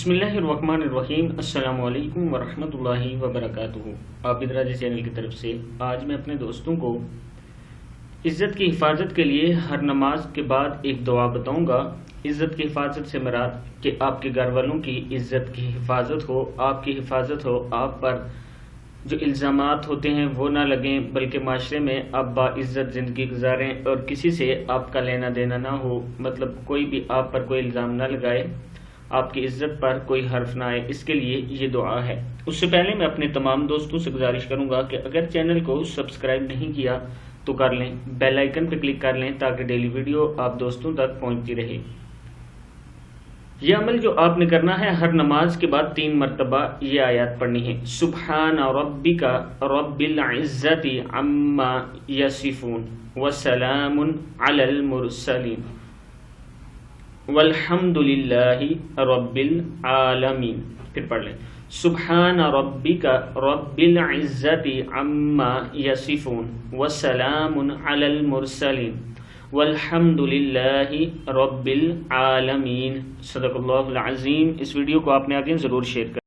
بسم اللہ الرحمن الرحیم۔ السلام علیکم ورحمۃ اللہ وبرکاتہ۔ عابد راجی چینل کی طرف سے آج میں اپنے دوستوں کو عزت کی حفاظت کے لیے ہر نماز کے بعد ایک دعا بتاؤں گا۔ عزت کی حفاظت سے مراد کہ آپ کے گھر والوں کی عزت کی حفاظت ہو، آپ کی حفاظت ہو، آپ پر جو الزامات ہوتے ہیں وہ نہ لگیں، بلکہ معاشرے میں آپ باعزت زندگی گزاریں اور کسی سے آپ کا لینا دینا نہ ہو، مطلب کوئی بھی آپ پر کوئی الزام نہ لگائے، آپ کی عزت پر کوئی حرف نہ آئے، اس کے لیے یہ دعا ہے۔ اس سے پہلے میں اپنے تمام دوستوں سے گزارش کروں گا کہ اگر چینل کو سبسکرائب نہیں کیا تو کر لیں، بیل آئیکن پہ کلک کر لیں تاکہ ڈیلی ویڈیو آپ دوستوں تک پہنچتی رہے۔ یہ عمل جو آپ نے کرنا ہے، ہر نماز کے بعد 3 مرتبہ یہ آیات پڑھنی ہے۔ سبحان ربک رب العزت عما یصفون وسلام علی المرسلین والحمد للہ رب العالمین۔ پھر پڑھ لیں، سبحان ربک رب العزت عما یصفون وسلام علی المرسلین والحمد للہ رب العالمین۔ صدق اللہ العظیم۔ اس ویڈیو کو آپ نے آگے ضرور شیئر کریں۔